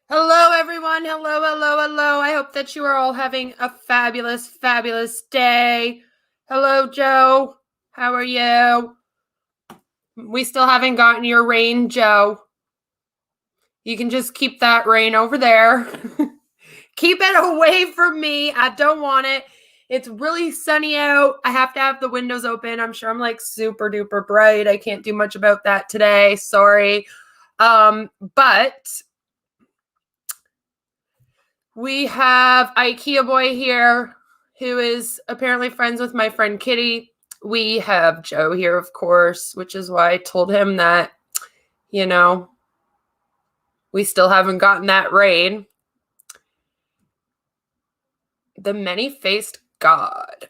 Hello, everyone. Hello, hello, hello. I hope that you are all having a fabulous, fabulous day. Hello, Joe. How are you? We still haven't gotten your rain, Joe. You can just keep that rain over there. Keep it away from me. I don't want it. It's really sunny out. I have to have the windows open. I'm sure I'm like super duper bright. I can't do much about that today. Sorry. But we have IKEA boy here who is apparently friends with my friend Kitty. We have Joe here, of course, which is why I told him that, we still haven't gotten that rain. The many-faced God.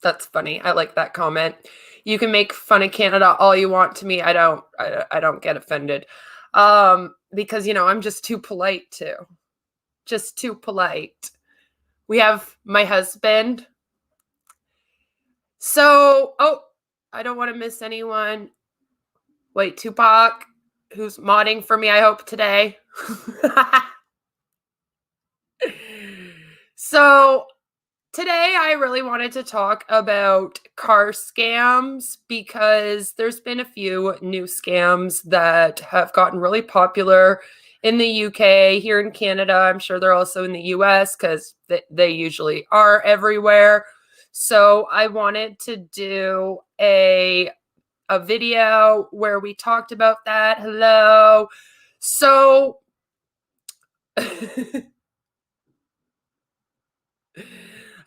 That's funny. I like that comment. You can make fun of Canada all you want to me. I don't get offended. Because, I'm just too polite too. Just too polite. We have my husband. So, I don't want to miss anyone. Wait, Tupac, who's modding for me, I hope, today. So, today I really wanted to talk about car scams because there's been a few new scams that have gotten really popular in the UK, here in Canada. I'm sure they're also in the US because they usually are everywhere. So I wanted to do a video where we talked about that. Hello. So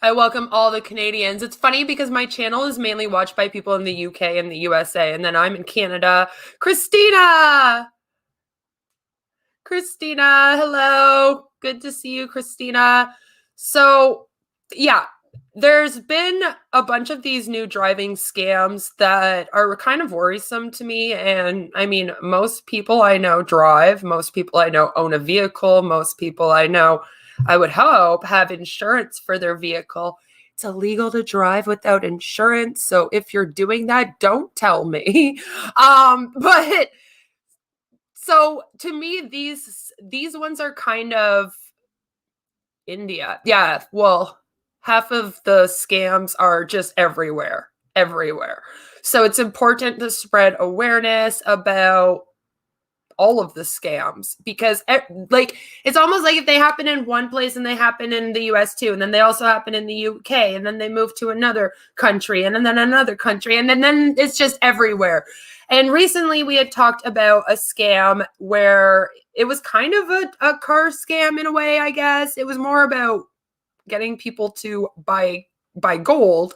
I welcome all the Canadians. It's funny because my channel is mainly watched by people in the UK and the USA, and then I'm in Canada. Christina, hello. Good to see you, Christina. So, yeah, there's been a bunch of these new driving scams that are kind of worrisome to me. And I mean, most people I know drive. Most people I know own a vehicle. Most people I know, I would hope, have insurance for their vehicle. It's illegal to drive without insurance. So if you're doing that, don't tell me. But so to me, these ones are kind of India. Yeah, well, half of the scams are just everywhere. So it's important to spread awareness about all of the scams because it's almost like if they happen in one place and they happen in the US too, and then they also happen in the UK, and then they move to another country, and then another country, and then it's just everywhere. And recently we had talked about a scam where it was kind of a car scam in a way, I guess. It was more about getting people to buy gold,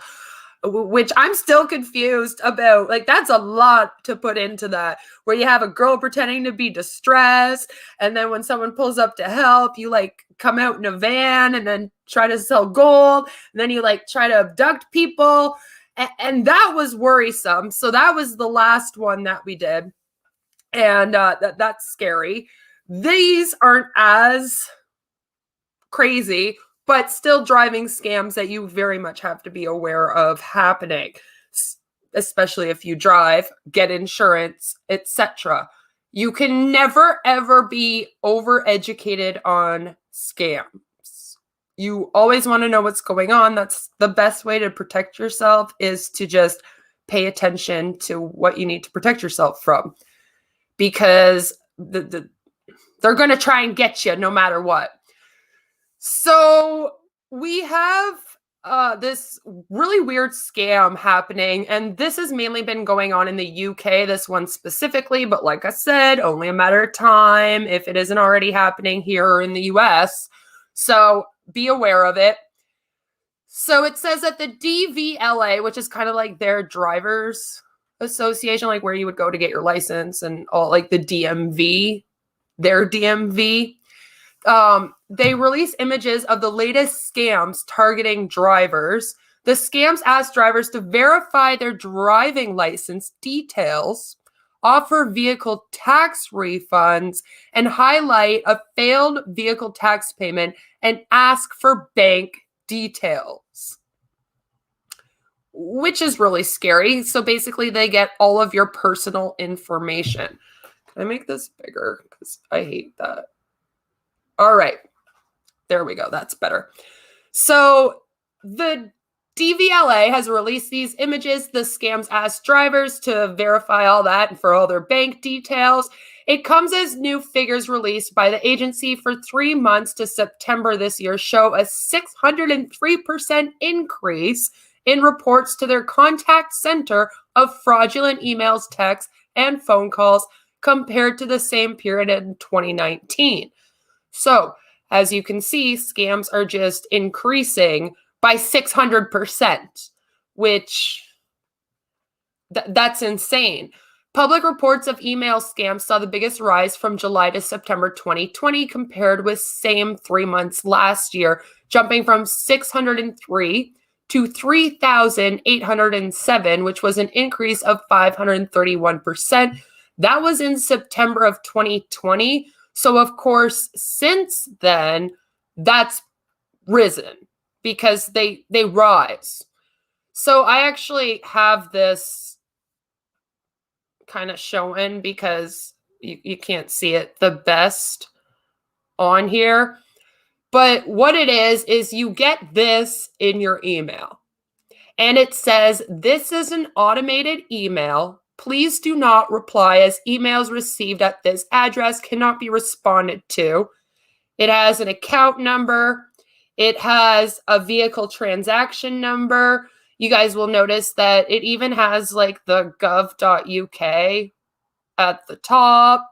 which I'm still confused about. Like, that's a lot to put into that, where you have a girl pretending to be distressed, and then when someone pulls up to help, you like come out in a van and then try to sell gold, and then you like try to abduct people, and that was worrisome. So that was the last one that we did, and that's scary. These aren't as crazy, but still driving scams that you very much have to be aware of happening, especially if you drive, get insurance, etc. You can never, ever be overeducated on scams. You always want to know what's going on. That's the best way to protect yourself, is to just pay attention to what you need to protect yourself from, because they're going to try and get you no matter what. So we have this really weird scam happening, and this has mainly been going on in the UK, this one specifically, but like I said, only a matter of time if it isn't already happening here in the US. So be aware of it. So it says that the DVLA, which is kind of like their drivers association, like where you would go to get your license, and all, like the DMV, their DMV, they release images of the latest scams targeting drivers. The scams ask drivers to verify their driving license details, offer vehicle tax refunds, and highlight a failed vehicle tax payment, and ask for bank details, which is really scary. So basically, they get all of your personal information. Can I make this bigger? Because I hate that. All right. There we go. That's better. So the DVLA has released these images. The scams ask drivers to verify all that and for all their bank details. It comes as new figures released by the agency for 3 months to September this year show a 603% increase in reports to their contact center of fraudulent emails, texts, and phone calls compared to the same period in 2019. So, as you can see, scams are just increasing by 600%, which that's insane. Public reports of email scams saw the biggest rise from July to September 2020 compared with same 3 months last year, jumping from 603 to 3,807, which was an increase of 531%. That was in September of 2020. So, of course, since then, that's risen because they rise. So I actually have this kind of showing because you can't see it the best on here. But what it is you get this in your email. And it says, this is an automated email. Please do not reply as emails received at this address cannot be responded to. It has an account number. It has a vehicle transaction number. You guys will notice that it even has like the gov.uk at the top.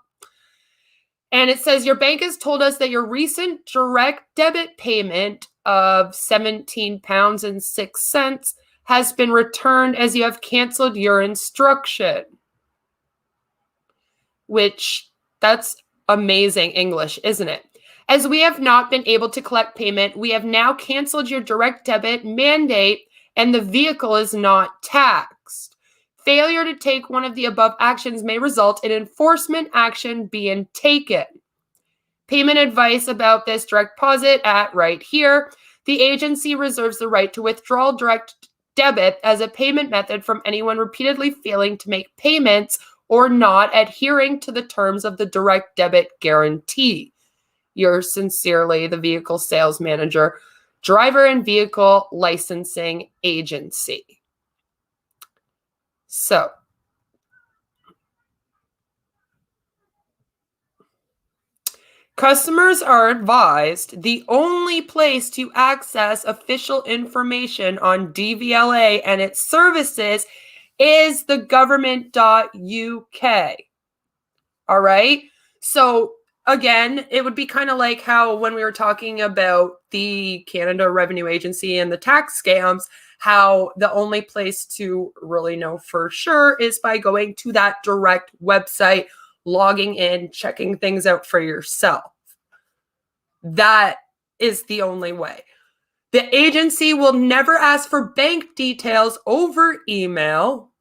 And it says, your bank has told us that your recent direct debit payment of £17.06 has been returned as you have canceled your instruction. Which, that's amazing English, isn't it? As we have not been able to collect payment, we have now canceled your direct debit mandate and the vehicle is not taxed. Failure to take one of the above actions may result in enforcement action being taken. Payment advice about this direct deposit at right here. The agency reserves the right to withdraw direct debit as a payment method from anyone repeatedly failing to make payments or not adhering to the terms of the direct debit guarantee. Yours sincerely, the vehicle sales manager, driver and vehicle licensing agency. So, customers are advised the only place to access official information on DVLA and its services is the government.uk. All right. So again, it would be kind of like how when we were talking about the Canada Revenue Agency and the tax scams, how the only place to really know for sure is by going to that direct website, logging in, checking things out for yourself. That is the only way. The agency will never ask for bank details over email.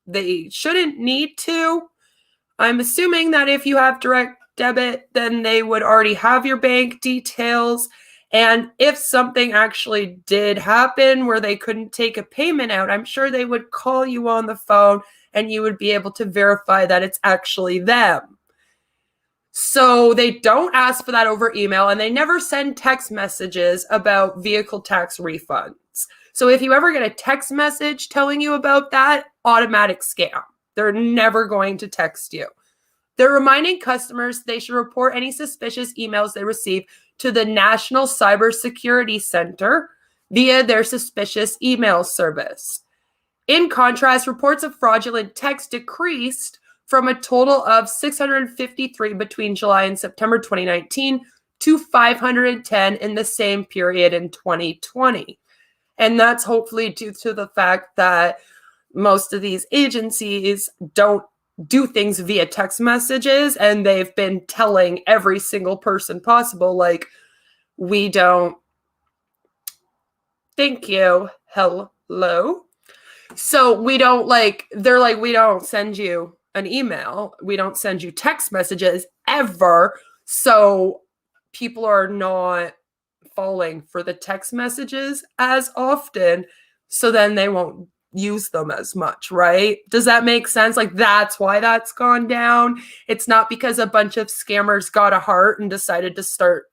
They shouldn't need to. I'm assuming that if you have direct debit, then they would already have your bank details. And if something actually did happen where they couldn't take a payment out, I'm sure they would call you on the phone and you would be able to verify that it's actually them. So they don't ask for that over email, and they never send text messages about vehicle tax refunds. So if you ever get a text message telling you about that, automatic scam. They're never going to text you. They're reminding customers they should report any suspicious emails they receive to the National Cybersecurity Center via their suspicious email service. In contrast, reports of fraudulent text decreased from a total of 653 between July and September 2019 to 510 in the same period in 2020. And that's hopefully due to the fact that most of these agencies don't do things via text messages, and they've been telling every single person possible, like, we don't, thank you, hello. So we don't they're like, we don't send you an email. We don't send you text messages ever. So people are not falling for the text messages as often. So then they won't use them as much, right? Does that make sense? Like, that's why that's gone down. It's not because a bunch of scammers got a heart and decided to start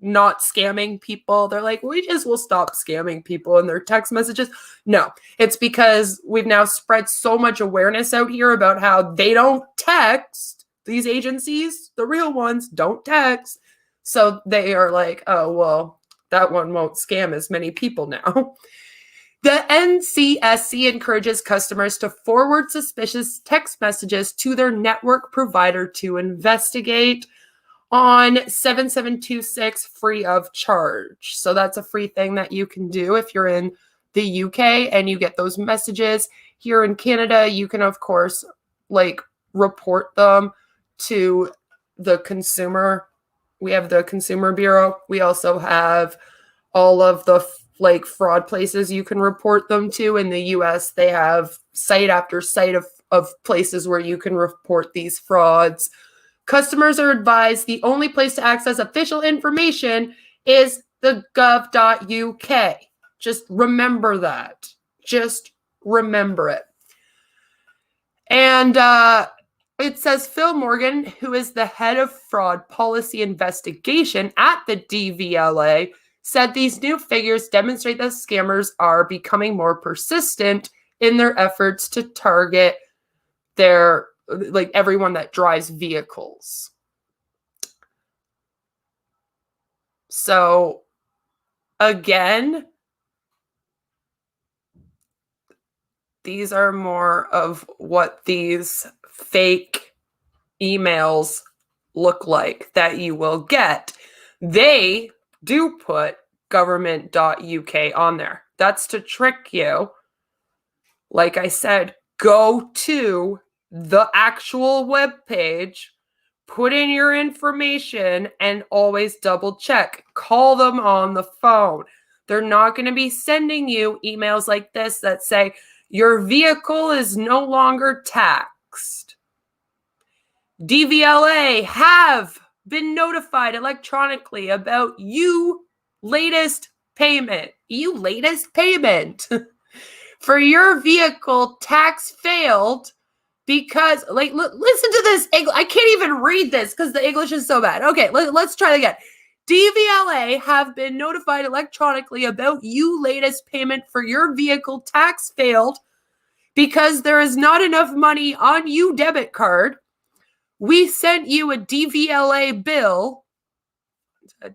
not scamming people. They're like, we just will stop scamming people in their text messages. No, it's because we've now spread so much awareness out here about how they don't text. These agencies, the real ones, don't text. So they are like, oh, well, that one won't scam as many people now. The NCSC encourages customers to forward suspicious text messages to their network provider to investigate on 7726 free of charge. So that's a free thing that you can do if you're in the UK and you get those messages. Here in Canada, you can, of course, like report them to the consumer. We have the Consumer Bureau. We also have all of the like fraud places you can report them to. In the US, they have site after site of places where you can report these frauds. Customers are advised the only place to access official information is the gov.uk. Just remember that. Just remember it. And it says Phil Morgan, who is the head of fraud policy investigation at the DVLA, said these new figures demonstrate that scammers are becoming more persistent in their efforts to target their, like, everyone that drives vehicles. So again, these are more of what these fake emails look like that you will get. They do put government.uk on there. That's to trick you. Like I said, go to the actual web page, put in your information, and always double check. Call them on the phone. They're not going to be sending you emails like this that say, your vehicle is no longer taxed. DVLA have been notified electronically about you latest payment. You latest payment for your vehicle tax failed because, like, listen to this. I can't even read this because the English is so bad. Okay, let's try it again. DVLA have been notified electronically about you latest payment for your vehicle tax failed because there is not enough money on you debit card. We sent you a DVLA bill.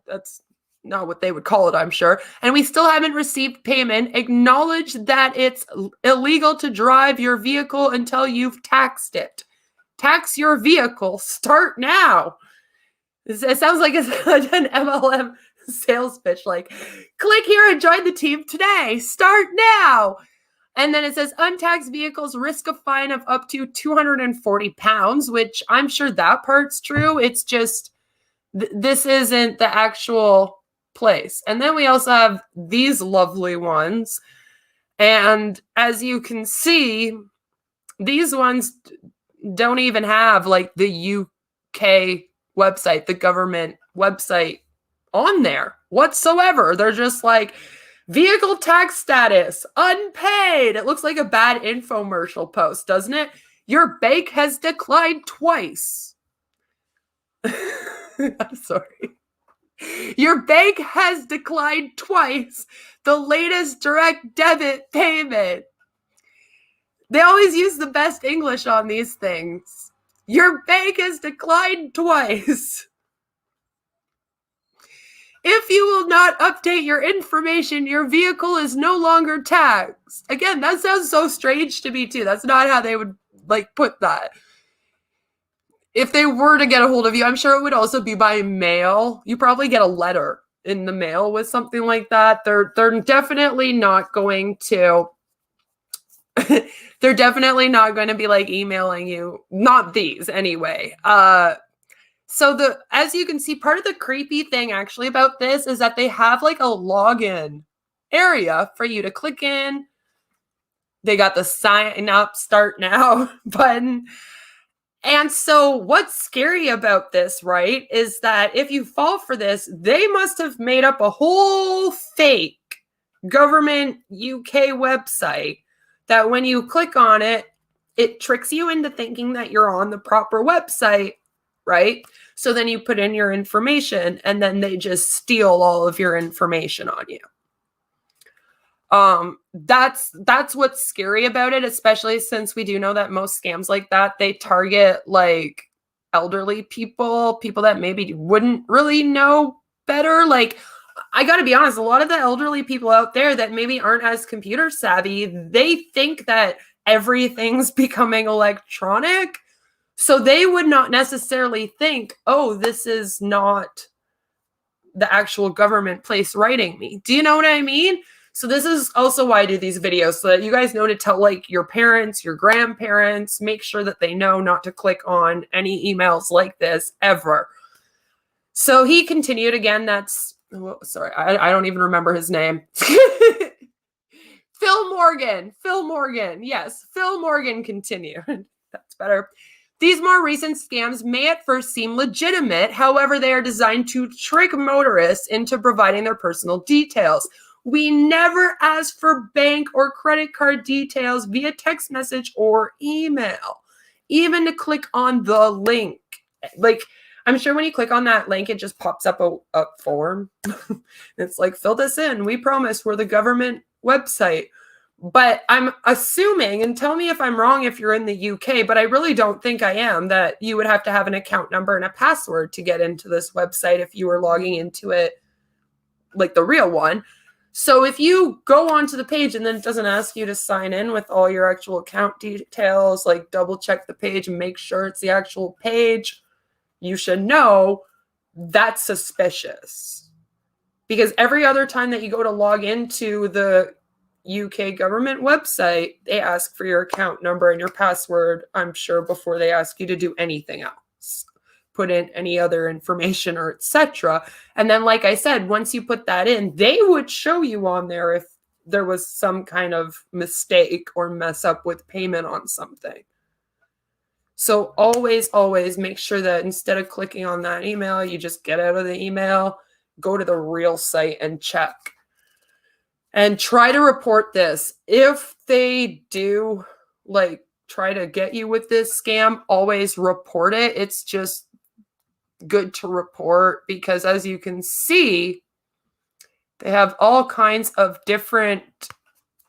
That's not what they would call it, I'm sure. And we still haven't received payment. Acknowledge that it's illegal to drive your vehicle until you've taxed it. Tax your vehicle. Start now. It sounds like it's an MLM sales pitch. Like, click here and join the team today. Start now. And then it says untaxed vehicles risk a fine of up to £240, which I'm sure that part's true. It's just, this isn't the actual place. And then we also have these lovely ones. And as you can see, these ones don't even have like the UK website, the government website on there whatsoever. They're just like, vehicle tax status, unpaid. It looks like a bad infomercial post, doesn't it? Your bank has declined twice. I'm sorry. Your bank has declined twice the latest direct debit payment. They always use the best English on these things. Your bank has declined twice. If you will not update your information, your vehicle is no longer taxed. Again, that sounds so strange to me too. That's not how they would like put that. If they were to get a hold of you, I'm sure it would also be by mail. You probably get a letter in the mail with something like that. They're definitely not going to they're definitely not going to be like emailing you. Not these anyway. So as you can see, part of the creepy thing actually about this is that they have like a login area for you to click in. They got the sign up, start now button. And so what's scary about this, right, is that if you fall for this, they must have made up a whole fake government UK website that when you click on it, it tricks you into thinking that you're on the proper website, right? So then you put in your information and then they just steal all of your information on you. That's what's scary about it, especially since we do know that most scams like that, they target like elderly people that maybe wouldn't really know better. Like, I got to be honest, a lot of the elderly people out there that maybe aren't as computer savvy, they think that everything's becoming electronic. So they would not necessarily think, oh, this is not the actual government place writing me. Do you know what I mean? So this is also why I do these videos, so that you guys know to tell like your parents, your grandparents, make sure that they know not to click on any emails like this ever. So he continued again. That's, sorry, I don't even remember his name. Phil Morgan. Yes, Phil Morgan continued. That's better. These more recent scams may at first seem legitimate. However, they are designed to trick motorists into providing their personal details. We never ask for bank or credit card details via text message or email, even to click on the link. Like, I'm sure when you click on that link, it just pops up a form. It's like, fill this in. We promise we're the government website. But I'm assuming, and tell me if I'm wrong if you're in the UK, but I really don't think I am, that you would have to have an account number and a password to get into this website if you were logging into it like the real one. So if you go onto the page and then it doesn't ask you to sign in with all your actual account details, like double check the page and make sure it's the actual page, you should know that's suspicious. Because every other time that you go to log into the UK government website, they ask for your account number and your password, I'm sure, before they ask you to do anything else. Put in any other information or etc. And then, like I said, once you put that in, they would show you on there if there was some kind of mistake or mess up with payment on something. So always, always make sure that instead of clicking on that email, you just get out of the email, go to the real site and check. And try to report this. If they do like try to get you with this scam, always report it. It's just good to report because, as you can see, they have all kinds of different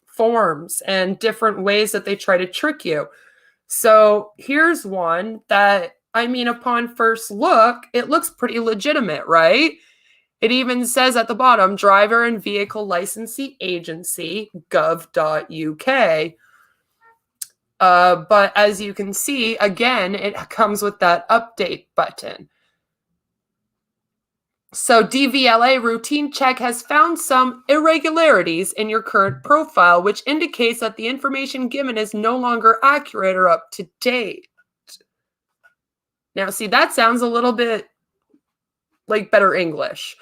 forms and different ways that they try to trick you. So here's one that, I mean, upon first look, it looks pretty legitimate, right? It even says at the bottom, driver and vehicle licensee agency, gov.uk. But as you can see, again, it comes with that update button. So DVLA routine check has found some irregularities in your current profile, which indicates that the information given is no longer accurate or up to date. Now, see, that sounds a little bit like better English.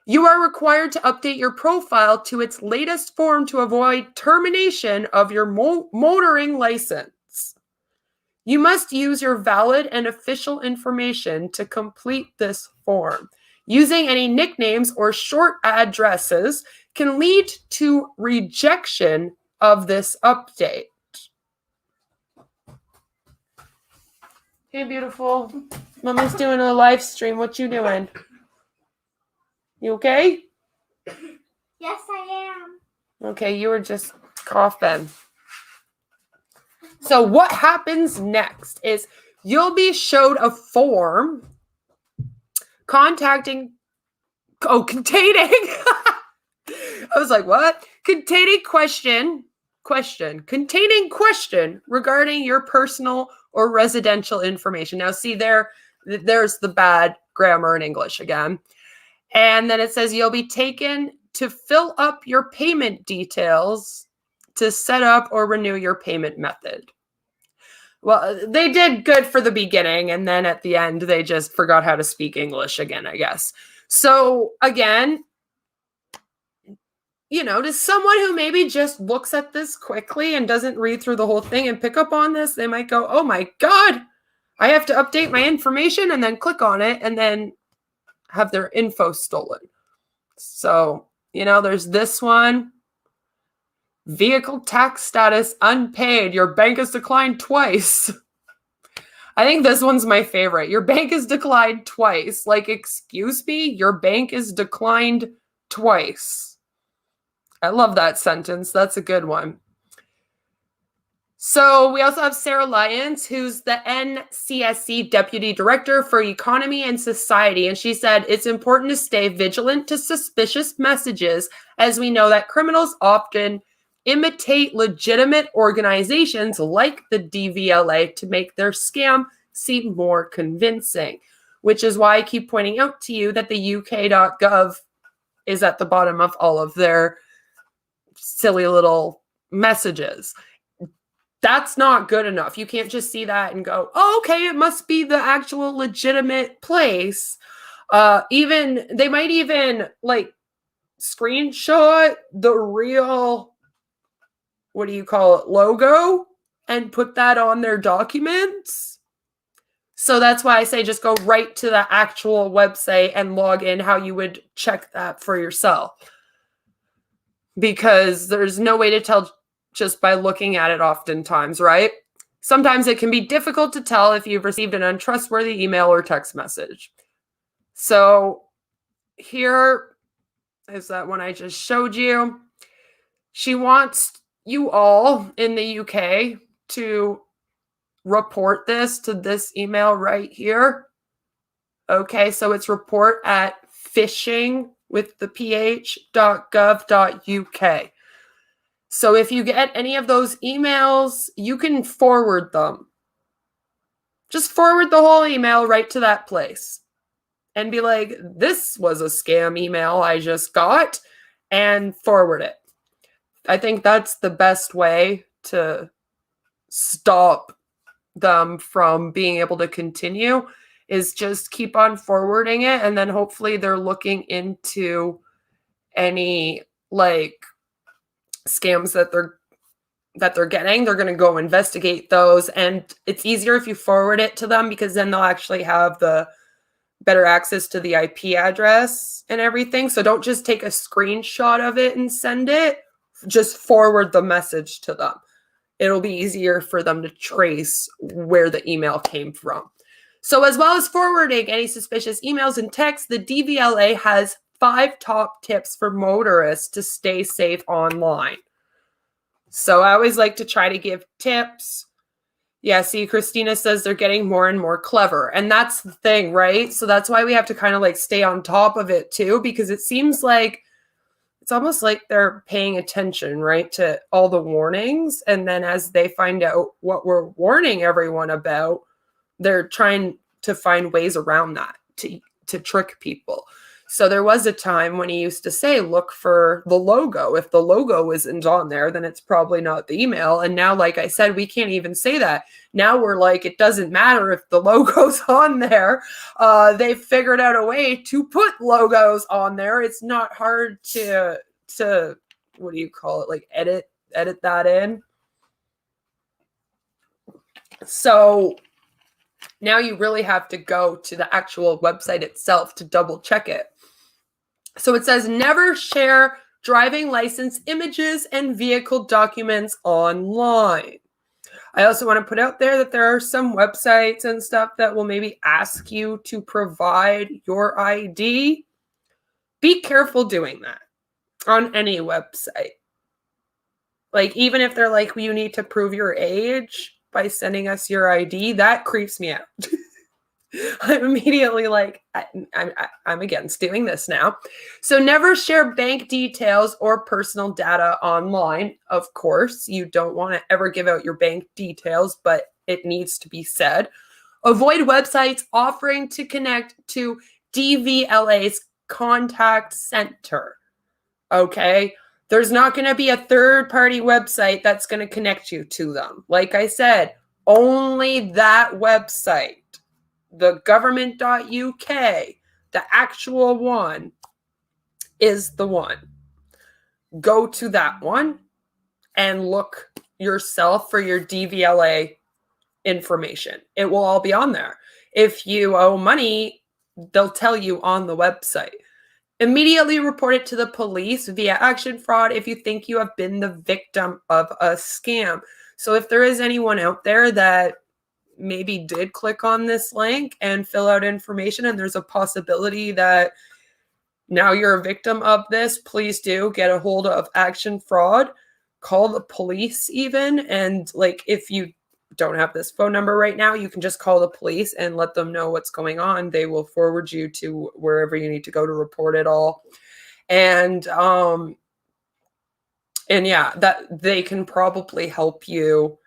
You are required to update your profile to its latest form to avoid termination of your motoring license. You must use your valid and official information to complete this form. Using any nicknames or short addresses can lead to rejection of this update. Hey, beautiful. Mommy's doing a live stream. What you doing? You okay? Yes, I am. Okay, you were just coughing. So what happens next is you'll be showed a form containing I was like, what? Containing question regarding your personal or residential information. Now, see, there's the bad grammar in English again. And then it says you'll be taken to fill up your payment details to set up or renew your payment method. Well, they did good for the beginning, and then at the end, they just forgot how to speak English again, I guess. So, again, you know, to someone who maybe just looks at this quickly and doesn't read through the whole thing and pick up on this, they might go, oh my God, I have to update my information and then click on it and then have their info stolen. So, you know, there's this one. Vehicle tax status unpaid. Your bank has declined twice. I think this one's my favorite. Your bank is declined twice. Like, excuse me, your bank is declined twice. I love that sentence. That's a good one. So we also have Sarah Lyons, who's the NCSC Deputy Director for Economy and Society. And she said, it's important to stay vigilant to suspicious messages, as we know that criminals often imitate legitimate organizations like the DVLA to make their scam seem more convincing, which is why I keep pointing out to you that the UK.gov is at the bottom of all of their silly little messages. That's not good enough. You can't just see that and go, oh, okay, it must be the actual legitimate place. They might even like screenshot the real, what do you call it, logo and put that on their documents. So that's why I say just go right to the actual website and log in how you would check that for yourself. Because there's no way to tell just by looking at it oftentimes, right? Sometimes it can be difficult to tell if you've received an untrustworthy email or text message. So here is that one I just showed you. She wants you all in the UK to report this to this email right here. Okay, so it's report at phishing with the ph.gov.uk. So if you get any of those emails, you can forward them. Just forward the whole email right to that place and be like, this was a scam email I just got, and forward it. I think that's the best way to stop them from being able to continue, is just keep on forwarding it, and then hopefully they're looking into any like scams that they're getting. They're going to go investigate those, and it's easier if you forward it to them because then they'll actually have the better access to the IP address and everything. So don't just take a screenshot of it and send it. Just forward the message to them. It'll be easier for them to trace where the email came from. So as well as forwarding any suspicious emails and texts, the DVLA has 5 top tips for motorists to stay safe online. So I always like to try to give tips. Yeah, see, Christina says they're getting more and more clever. And that's the thing, right? So that's why we have to kind of like stay on top of it too, because it seems like it's almost like they're paying attention, right, to all the warnings. And then as they find out what we're warning everyone about, they're trying to find ways around that to trick people. So there was a time when he used to say, look for the logo. If the logo isn't on there, then it's probably not the email. And now, like I said, we can't even say that. Now we're like, it doesn't matter if the logo's on there. They've figured out a way to put logos on there. It's not hard to what do you call it? Like edit that in. So now you really have to go to the actual website itself to double check it. So it says never share driving license images and vehicle documents online. I also want to put out there that there are some websites and stuff that will maybe ask you to provide your ID. Be careful doing that on any website. Like, even if they're like, well, you need to prove your age by sending us your ID, that creeps me out. I'm immediately like, I'm against doing this now. So never share bank details or personal data online. Of course, you don't want to ever give out your bank details, but it needs to be said. Avoid websites offering to connect to DVLA's contact center. Okay? There's not going to be a third-party website that's going to connect you to them. Like I said, only that website. The government.uk, the actual one, is the one. Go to that one and look yourself for your DVLA information. It will all be on there. If you owe money, they'll tell you on the website. Immediately report it to the police via Action Fraud if you think you have been the victim of a scam. So if there is anyone out there that maybe did click on this link and fill out information and there's a possibility that now you're a victim of this, please do get a hold of Action Fraud. Call the police even. And like, if you don't have this phone number right now, you can just call the police and let them know what's going on. They will forward you to wherever you need to go to report it all. And yeah, that they can probably help you.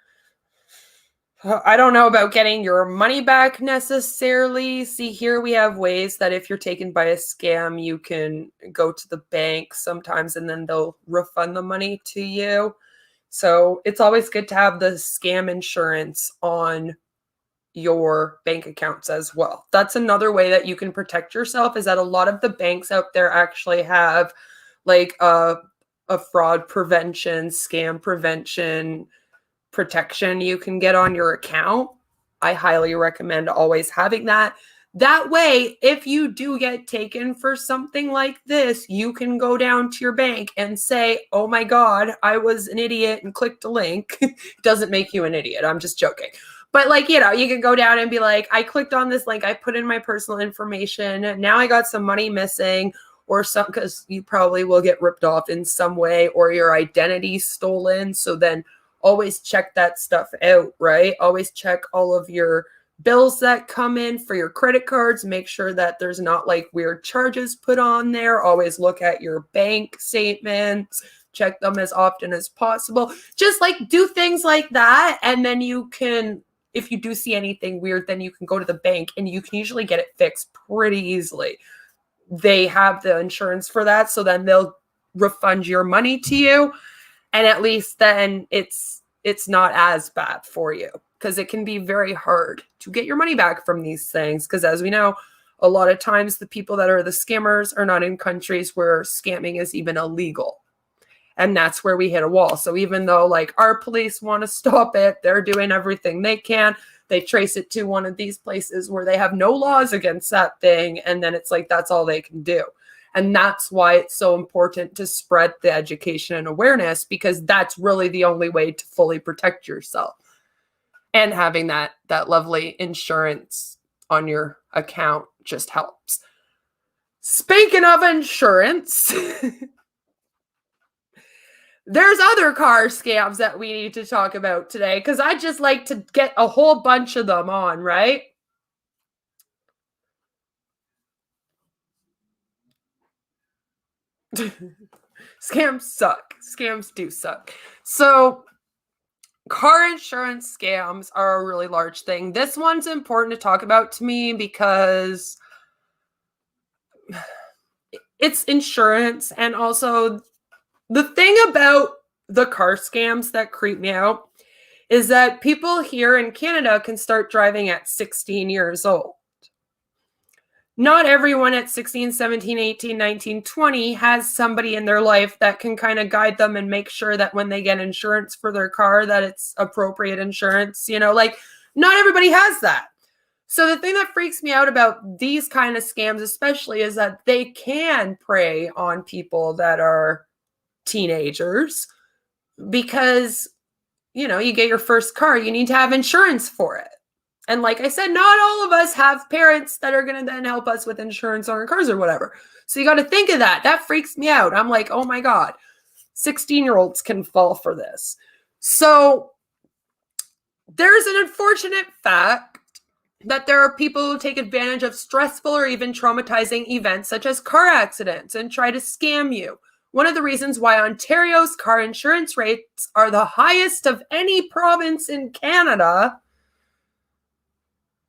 I don't know about getting your money back necessarily. See, here we have ways that if you're taken by a scam, you can go to the bank sometimes and then they'll refund the money to you. So it's always good to have the scam insurance on your bank accounts as well. That's another way that you can protect yourself, is that a lot of the banks out there actually have like a fraud prevention, scam prevention protection you can get on your account. I highly recommend always having that. That way, if you do get taken for something like this, you can go down to your bank and say, oh my God, I was an idiot and clicked a link. Doesn't make you an idiot. I'm just joking. But like, you know, you can go down and be like, I clicked on this link. I put in my personal information. Now I got some money missing, or some, because you probably will get ripped off in some way, or your identity stolen. So then always check that stuff out, right? Always check all of your bills that come in for your credit cards. Make sure that there's not like weird charges put on there. Always look at your bank statements. Check them as often as possible. Just like do things like that. And then you can, if you do see anything weird, then you can go to the bank and you can usually get it fixed pretty easily. They have the insurance for that. So then they'll refund your money to you. And at least then it's not as bad for you, because it can be very hard to get your money back from these things. Because as we know, a lot of times the people that are the scammers are not in countries where scamming is even illegal. And that's where we hit a wall. So even though like our police want to stop it, they're doing everything they can. They trace it to one of these places where they have no laws against that thing. And then it's like, that's all they can do. And that's why it's so important to spread the education and awareness, because that's really the only way to fully protect yourself. And having that lovely insurance on your account just helps. Speaking of insurance, there's other car scams that we need to talk about today, because I just like to get a whole bunch of them on, right? Scams suck. Scams do suck. So car insurance scams are a really large thing. This one's important to talk about to me because it's insurance. And also the thing about the car scams that creep me out is that people here in Canada can start driving at 16 years old. Not everyone at 16, 17, 18, 19, 20 has somebody in their life that can kind of guide them and make sure that when they get insurance for their car, that it's appropriate insurance. You know, like not everybody has that. So the thing that freaks me out about these kind of scams especially is that they can prey on people that are teenagers, because, you know, you get your first car, you need to have insurance for it. And like I said, not all of us have parents that are going to then help us with insurance on our cars or whatever. So you got to think of that. That freaks me out. I'm like, oh my God, 16-year-olds can fall for this. So there's an unfortunate fact that there are people who take advantage of stressful or even traumatizing events such as car accidents and try to scam you. One of the reasons why Ontario's car insurance rates are the highest of any province in Canada,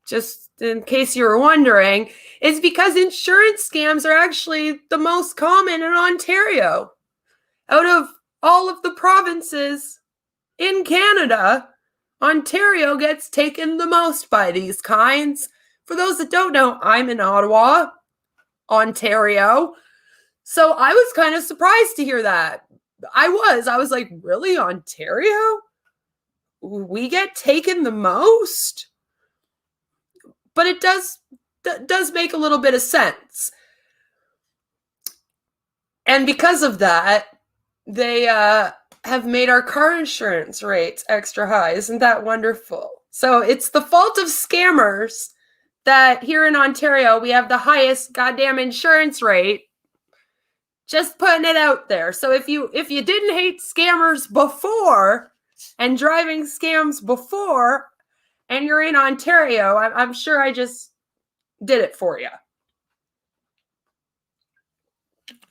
just in case you were wondering, is because insurance scams are actually the most common in Ontario. Out of all of the provinces in Canada, Ontario gets taken the most by these kinds. For those that don't know, I'm in Ottawa, Ontario. So I was kind of surprised to hear that. I was like, really, Ontario? We get taken the most? But it does make a little bit of sense. And because of that, they have made our car insurance rates extra high. Isn't that wonderful? So it's the fault of scammers that here in Ontario, we have the highest goddamn insurance rate. Just putting it out there. So if you didn't hate scammers before and driving scams before, and you're in Ontario, I'm sure I just did it for you.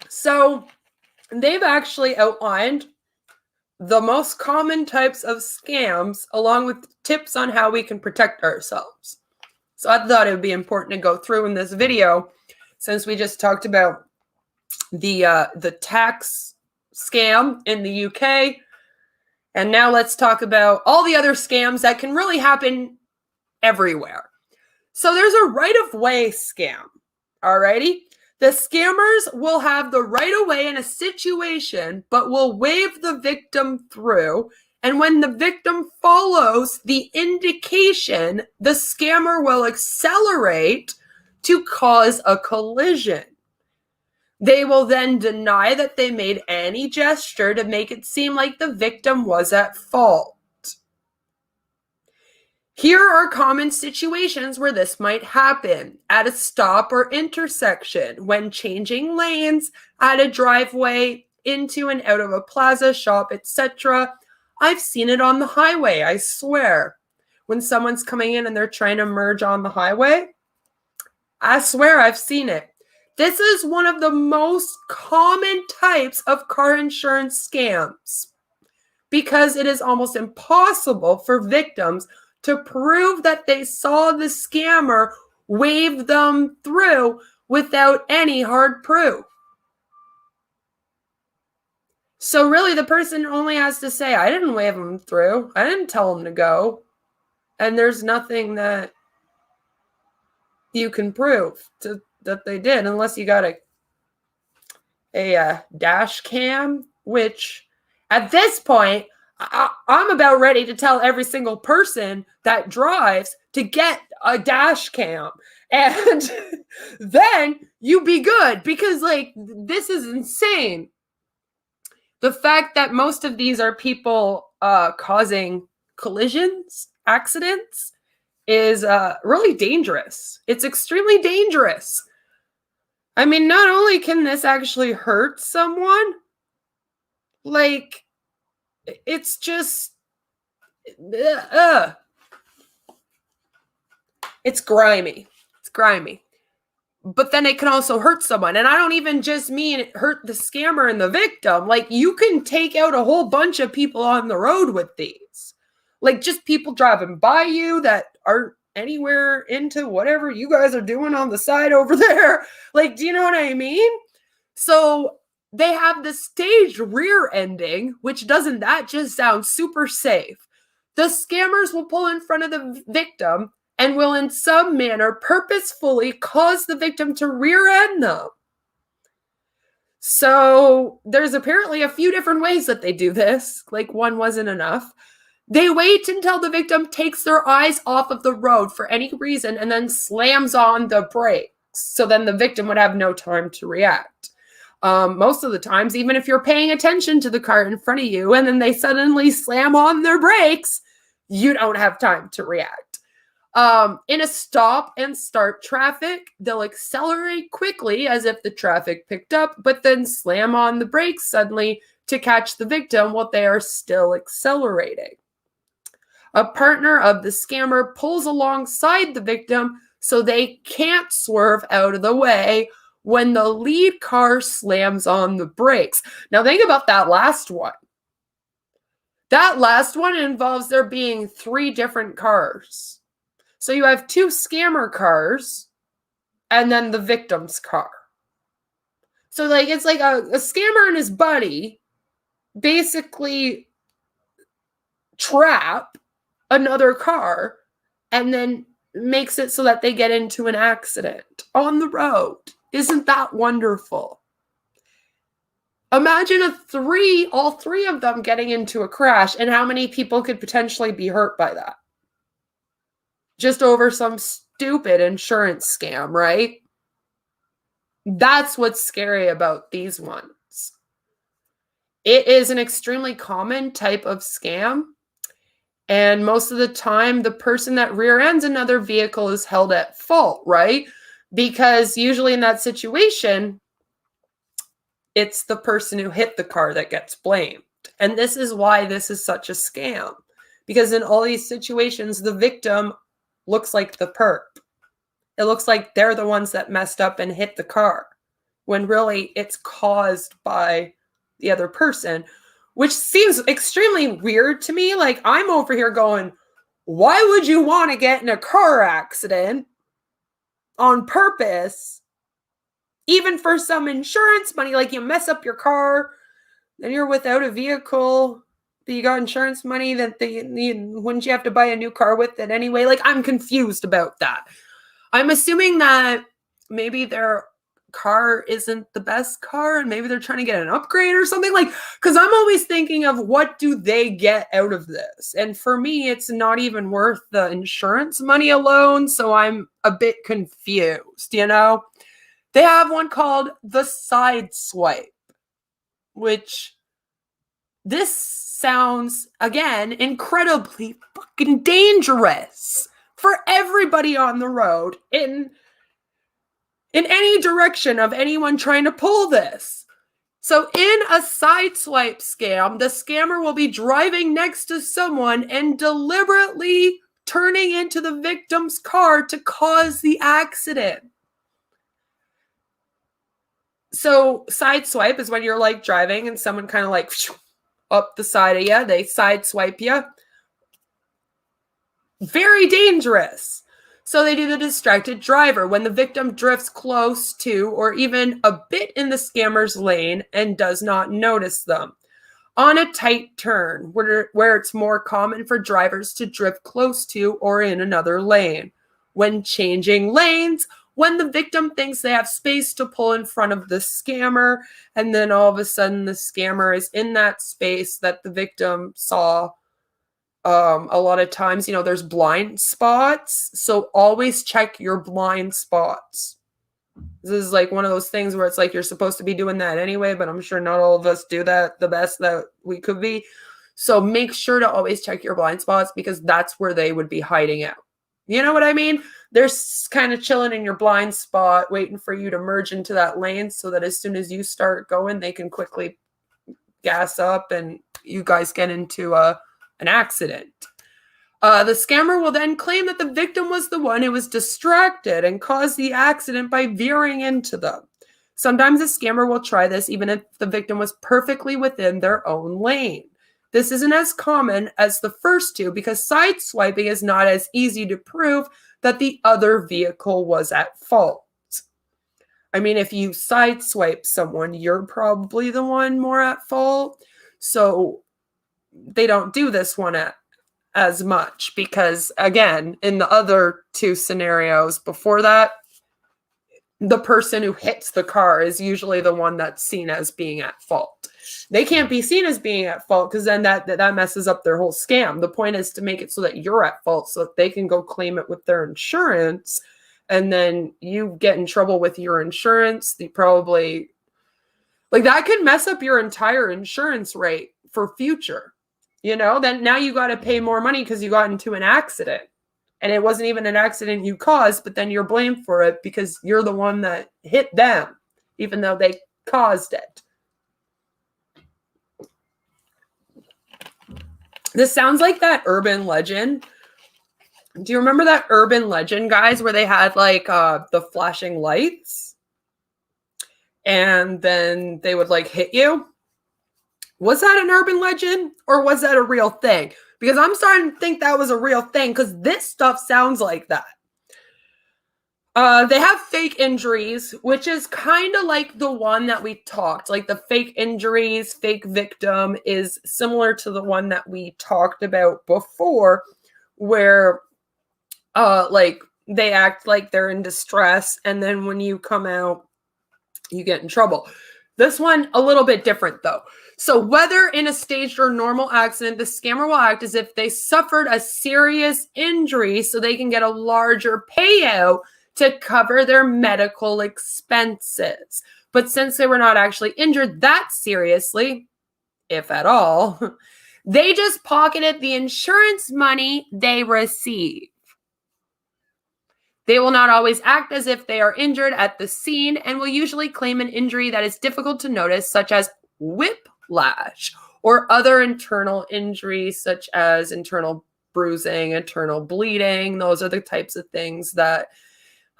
So they've actually outlined the most common types of scams along with tips on how we can protect ourselves. So I thought it would be important to go through in this video, since we just talked about the tax scam in the UK. And now let's talk about all the other scams that can really happen everywhere. So there's a right-of-way scam, alrighty? The scammers will have the right-of-way in a situation, but will wave the victim through. And when the victim follows the indication, the scammer will accelerate to cause a collision. They will then deny that they made any gesture to make it seem like the victim was at fault. Here are common situations where this might happen: at a stop or intersection, when changing lanes, at a driveway, into and out of a plaza, shop, etc. I've seen it on the highway, I swear. When someone's coming in and they're trying to merge on the highway, I swear I've seen it. This is one of the most common types of car insurance scams because it is almost impossible for victims to prove that they saw the scammer wave them through without any hard proof. So really the person only has to say, I didn't wave them through. I didn't tell them to go. And there's nothing that you can prove that they did, unless you got a dash cam, which at this point, I'm about ready to tell every single person that drives to get a dash cam. And then you be good, because like, this is insane. The fact that most of these are people causing collisions, accidents, is really dangerous. It's extremely dangerous. I mean, not only can this actually hurt someone, like, it's just, it's grimy. It's grimy. But then it can also hurt someone. And I don't even just mean it hurt the scammer and the victim. Like, you can take out a whole bunch of people on the road with these. Like, just people driving by you that aren't anywhere into whatever you guys are doing on the side over there. Like, do you know what I mean? So they have the staged rear ending, which doesn't that just sound super safe? The scammers will pull in front of the victim and will in some manner purposefully cause the victim to rear end them. So there's apparently a few different ways that they do this. Like, one wasn't enough. They wait until the victim takes their eyes off of the road for any reason and then slams on the brakes. So then the victim would have no time to react. Most of the times, even if you're paying attention to the car in front of you and then they suddenly slam on their brakes, you don't have time to react. In a stop and start traffic, they'll accelerate quickly as if the traffic picked up, but then slam on the brakes suddenly to catch the victim while they are still accelerating. A partner of the scammer pulls alongside the victim so they can't swerve out of the way when the lead car slams on the brakes. Now think about that last one. That last one involves there being 3 different cars. So you have 2 scammer cars and then the victim's car. So like, it's like a scammer and his buddy basically trap another car and then makes it so that they get into an accident on the road. Isn't that wonderful? Imagine all three of them getting into a crash, and how many people could potentially be hurt by that? Just over some stupid insurance scam, right? That's what's scary about these ones. It is an extremely common type of scam. And most of the time, the person that rear ends another vehicle is held at fault, right? Because usually in that situation, it's the person who hit the car that gets blamed. And this is why this is such a scam. Because in all these situations, the victim looks like the perp. It looks like they're the ones that messed up and hit the car, when really it's caused by the other person, which seems extremely weird to me. Like, I'm over here going, why would you want to get in a car accident on purpose, even for some insurance money? Like, you mess up your car, then you're without a vehicle, but you got insurance money that wouldn't you have to buy a new car with it anyway? Like, I'm confused about that. I'm assuming that maybe their car isn't the best car and maybe they're trying to get an upgrade or something, like, because I'm always thinking of what do they get out of this? And for me, it's not even worth the insurance money alone. So I'm a bit confused, you know? They have one called the side swipe, which this sounds, again, incredibly fucking dangerous for everybody on the road in any direction of anyone trying to pull this. So in a side swipe scam, the scammer will be driving next to someone and deliberately turning into the victim's car to cause the accident. So side swipe is when you're like driving and someone kind of like up the side of you, they side swipe you. Very dangerous. So they do the distracted driver when the victim drifts close to or even a bit in the scammer's lane and does not notice them. On a tight turn where it's more common for drivers to drift close to or in another lane. When changing lanes, when the victim thinks they have space to pull in front of the scammer, and then all of a sudden the scammer is in that space that the victim saw. A lot of times, you know, there's blind spots. So always check your blind spots. This is like one of those things where it's like you're supposed to be doing that anyway, but I'm sure not all of us do that the best that we could be. So make sure to always check your blind spots because that's where they would be hiding out. You know what I mean? They're kind of chilling in your blind spot, waiting for you to merge into that lane so that as soon as you start going, they can quickly gas up and you guys get into an accident. The scammer will then claim that the victim was the one who was distracted and caused the accident by veering into them. Sometimes a scammer will try this even if the victim was perfectly within their own lane. This isn't as common as the first two because side swiping is not as easy to prove that the other vehicle was at fault. I mean, if you side swipe someone, you're probably the one more at fault. So they don't do this one as much because, again, in the other two scenarios before that, the person who hits the car is usually the one that's seen as being at fault. They can't be seen as being at fault because then that messes up their whole scam. The point is to make it so that you're at fault so that they can go claim it with their insurance, and then you get in trouble with your insurance. They probably, like, that could mess up your entire insurance rate for future. You know, then now you got to pay more money because you got into an accident and it wasn't even an accident you caused, but then you're blamed for it because you're the one that hit them, even though they caused it. This sounds like that urban legend. Do you remember that urban legend, guys, where they had like the flashing lights and then they would like hit you? Was that an urban legend or was that a real thing? Because I'm starting to think that was a real thing because this stuff sounds like that. They have fake injuries, which is kind of like the one that we talked. Like the fake injuries, fake victim is similar to the one that we talked about before, where like they act like they're in distress and then when you come out, you get in trouble. This one, a little bit different though. So whether in a staged or normal accident, the scammer will act as if they suffered a serious injury so they can get a larger payout to cover their medical expenses. But since they were not actually injured that seriously, if at all. They just pocketed the insurance money they receive. They will not always act as if they are injured at the scene and will usually claim an injury that is difficult to notice, such as whiplash or other internal injuries, such as internal bruising, internal bleeding. Those are the types of things that,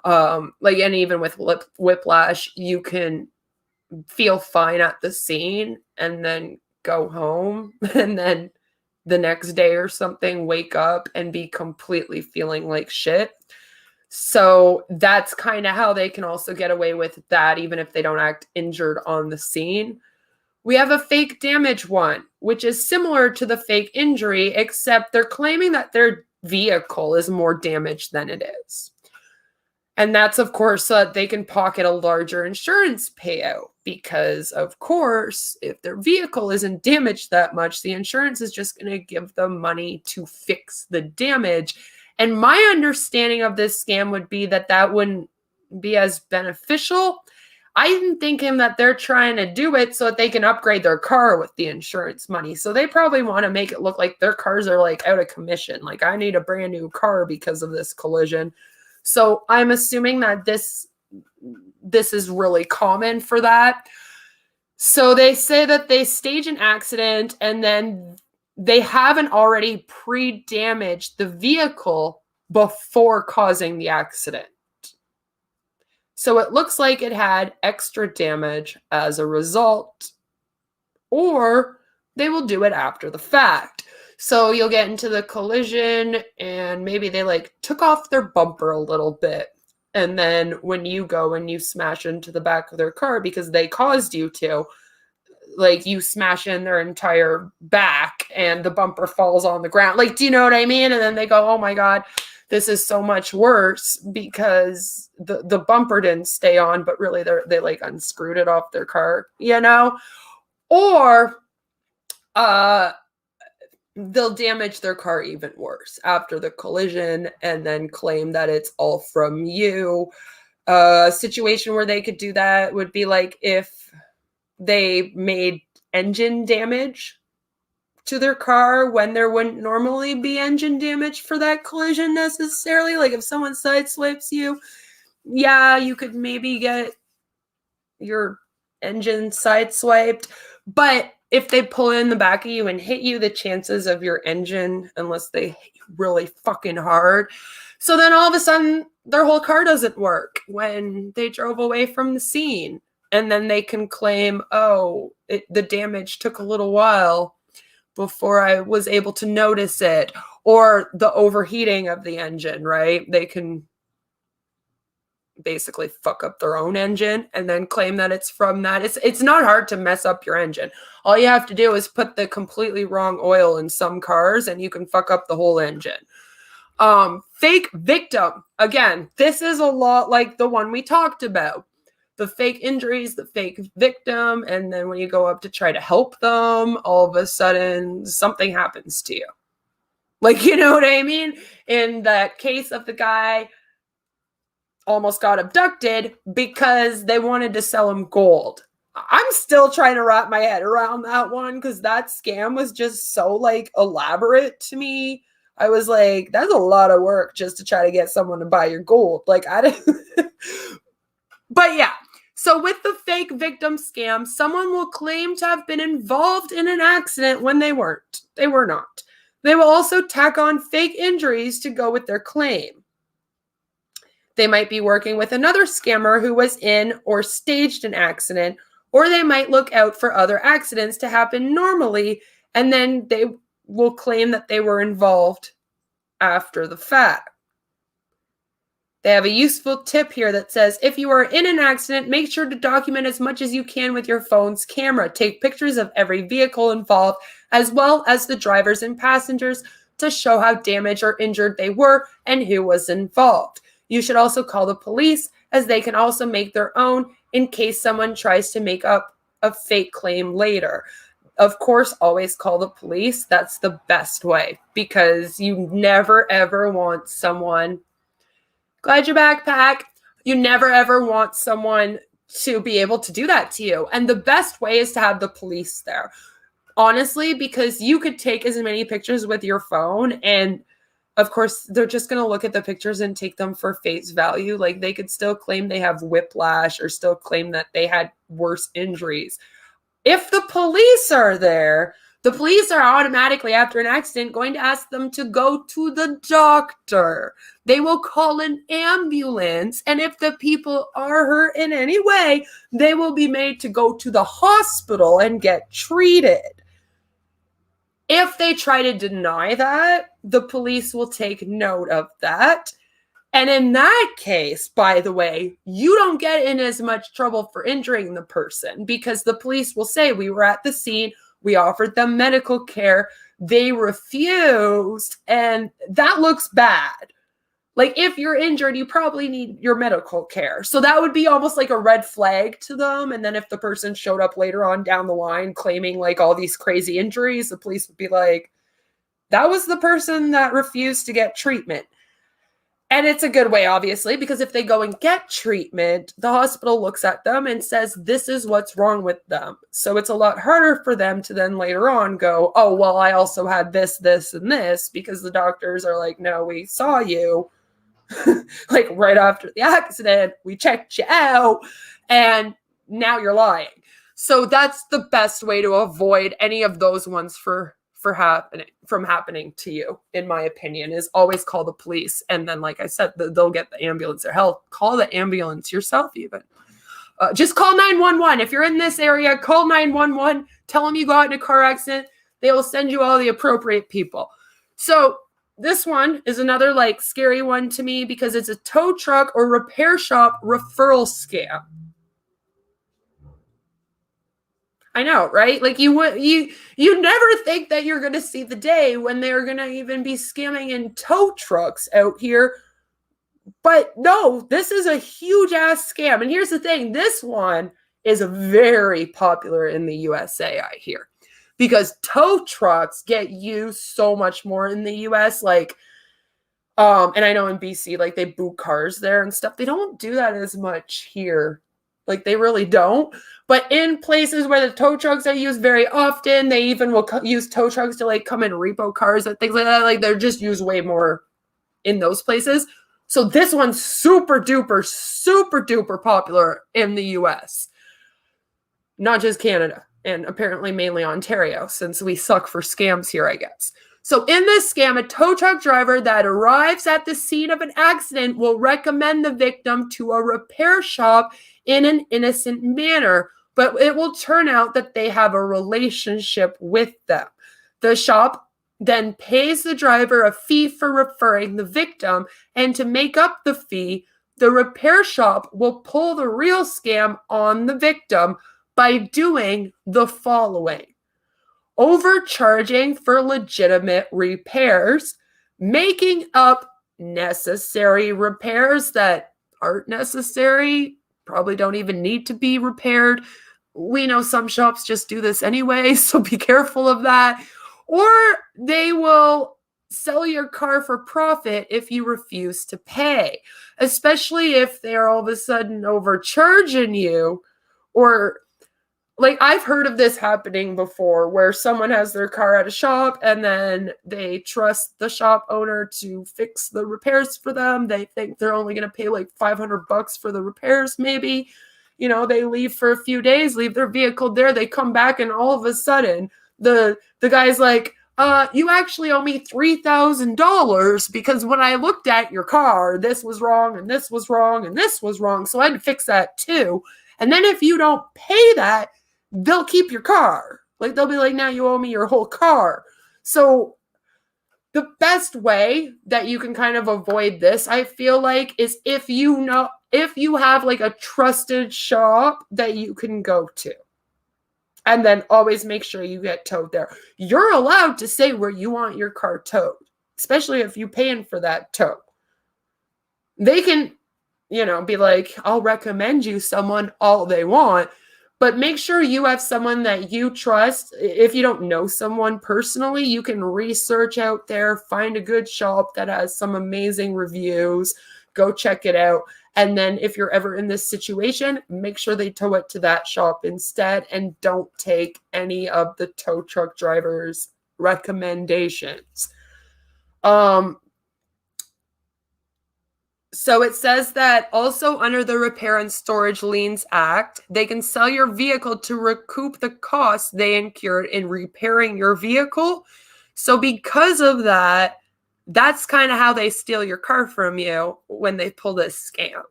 and even with whiplash, you can feel fine at the scene and then go home and then the next day or something wake up and be completely feeling like shit. So that's kind of how they can also get away with that, even if they don't act injured on the scene. We have a fake damage one, which is similar to the fake injury, except they're claiming that their vehicle is more damaged than it is. And that's, of course, so that they can pocket a larger insurance payout because, of course, if their vehicle isn't damaged that much, the insurance is just going to give them money to fix the damage. And my understanding of this scam would be that that wouldn't be as beneficial. I'm thinking that they're trying to do it so that they can upgrade their car with the insurance money. So they probably want to make it look like their cars are like out of commission. Like, I need a brand new car because of this collision. So I'm assuming that this is really common for that. So they say that they stage an accident and then they haven't already pre-damaged the vehicle before causing the accident. So it looks like it had extra damage as a result, or they will do it after the fact. So you'll get into the collision and maybe they like took off their bumper a little bit. And then when you go and you smash into the back of their car because they caused you to, like you smash in their entire back and the bumper falls on the ground. Like, do you know what I mean? And then they go, oh my God, this is so much worse because the bumper didn't stay on, but really they like unscrewed it off their car, you know? Or they'll damage their car even worse after the collision and then claim that it's all from you. A situation where they could do that would be like if they made engine damage to their car when there wouldn't normally be engine damage for that collision necessarily. Like if someone sideswipes you, yeah, you could maybe get your engine sideswiped. But if they pull in the back of you and hit you, the chances of your engine, unless they hit you really fucking hard, so then all of a sudden their whole car doesn't work when they drove away from the scene. And then they can claim, oh, the damage took a little while before I was able to notice it, or the overheating of the engine, right? They can basically fuck up their own engine and then claim that it's from that. It's not hard to mess up your engine. All you have to do is put the completely wrong oil in some cars and you can fuck up the whole engine. Fake victim. Again, this is a lot like the one we talked about. The fake injuries, the fake victim, and then when you go up to try to help them, all of a sudden something happens to you. Like, you know what I mean? In that case of the guy almost got abducted because they wanted to sell him gold. I'm still trying to wrap my head around that one because that scam was just so like elaborate to me. I was like, that's a lot of work just to try to get someone to buy your gold. Like, I didn't. But yeah, so with the fake victim scam, someone will claim to have been involved in an accident when they weren't. They were not. They will also tack on fake injuries to go with their claim. They might be working with another scammer who was in or staged an accident, or they might look out for other accidents to happen normally, and then they will claim that they were involved after the fact. They have a useful tip here that says, if you are in an accident, make sure to document as much as you can with your phone's camera. Take pictures of every vehicle involved, as well as the drivers and passengers, to show how damaged or injured they were and who was involved. You should also call the police, as they can also make their own in case someone tries to make up a fake claim later. Of course, always call the police. That's the best way, because you never, ever want someone... Glad you're back, Pack. You never, ever want someone to be able to do that to you. And the best way is to have the police there. honestly, because you could take as many pictures with your phone, and of course, they're just going to look at the pictures and take them for face value. Like, they could still claim they have whiplash or still claim that they had worse injuries. If the police are there, the police are automatically, after an accident, going to ask them to go to the doctor. They will call an ambulance, and if the people are hurt in any way, they will be made to go to the hospital and get treated. If they try to deny that, the police will take note of that. And in that case, by the way, you don't get in as much trouble for injuring the person, because the police will say, we were at the scene, we offered them medical care, they refused, and that looks bad. Like, if you're injured, you probably need your medical care. So that would be almost like a red flag to them. And then if the person showed up later on down the line claiming like all these crazy injuries, the police would be like, that was the person that refused to get treatment. And it's a good way, obviously, because if they go and get treatment, the hospital looks at them and says, this is what's wrong with them. So it's a lot harder for them to then later on go, oh, well, I also had this, this, and this, because the doctors are like, no, we saw you like right after the accident, we checked you out, and now you're lying. So that's the best way to avoid any of those ones from happening to you, in my opinion, is always call the police. And then, like I said, they'll get the ambulance, or hell, call the ambulance yourself even. Just call 911. If you're in this area, call 911. Tell them you got in a car accident. They will send you all the appropriate people. So this one is another like scary one to me, because it's a tow truck or repair shop referral scam. I know, right? Like, you never think that you're going to see the day when they're going to even be scamming in tow trucks out here. But no, this is a huge ass scam. And here's the thing. This one is very popular in the USA, I hear, because tow trucks get used so much more in the US. Like, and I know in BC, like, they boot cars there and stuff. They don't do that as much here. Like, they really don't. But in places where the tow trucks are used very often, they even will use tow trucks to like come and repo cars and things like that. Like, they're just used way more in those places. So this one's super duper popular in the US, not just Canada, and apparently mainly Ontario, since we suck for scams here, I guess. So in this scam, a tow truck driver that arrives at the scene of an accident will recommend the victim to a repair shop in an innocent manner, but it will turn out that they have a relationship with them. The shop then pays the driver a fee for referring the victim, and to make up the fee, the repair shop will pull the real scam on the victim by doing the following: overcharging for legitimate repairs, making up necessary repairs that aren't necessary, probably don't even need to be repaired. We know some shops just do this anyway, so be careful of that. Or they will sell your car for profit if you refuse to pay, especially if they're all of a sudden overcharging you. Or, like, I've heard of this happening before, where someone has their car at a shop and then they trust the shop owner to fix the repairs for them. They think they're only going to pay like $500 for the repairs, maybe. You know, they leave for a few days, leave their vehicle there. They come back, and all of a sudden the guy's like, you actually owe me $3,000 because when I looked at your car, this was wrong and this was wrong and this was wrong. So I had to fix that too. And then if you don't pay that, they'll keep your car. Like, they'll be like, now you owe me your whole car. So the best way that you can kind of avoid this, I feel like, is if you have like a trusted shop that you can go to. And then always make sure you get towed there. You're allowed to say where you want your car towed, especially if you're paying for that tow. They can, be like, I'll recommend you someone all they want, but make sure you have someone that you trust. If you don't know someone personally, you can research out there, find a good shop that has some amazing reviews, go check it out. And then if you're ever in this situation, make sure they tow it to that shop instead, and don't take any of the tow truck drivers' recommendations. So it says that also under the Repair and Storage Liens Act, they can sell your vehicle to recoup the costs they incurred in repairing your vehicle. So because of that, that's kind of how they steal your car from you when they pull this scam.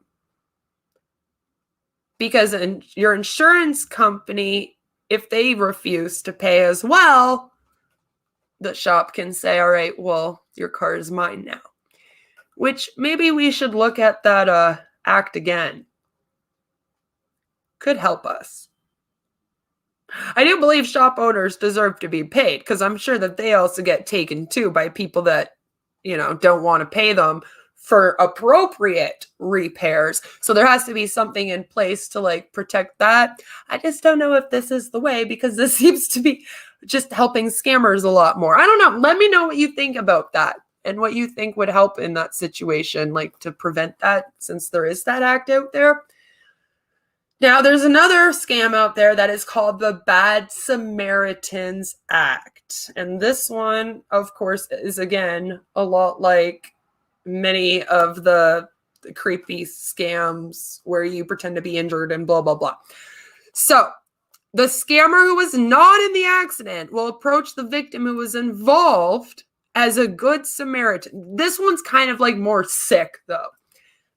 Because your insurance company, if they refuse to pay as well, the shop can say, all right, well, your car is mine now. Which maybe we should look at that act again. Could help us. I do believe shop owners deserve to be paid, because I'm sure that they also get taken too by people that, don't want to pay them for appropriate repairs. So there has to be something in place to protect that. I just don't know if this is the way, because this seems to be just helping scammers a lot more. I don't know. Let me know what you think about that. And what you think would help in that situation, to prevent that, since there is that act out there. Now, there's another scam out there that is called the Bad Samaritans Act. And this one, of course, is, again, a lot like many of the creepy scams where you pretend to be injured and blah, blah, blah. So the scammer who was not in the accident will approach the victim who was involved as a good Samaritan. This one's kind of more sick, though.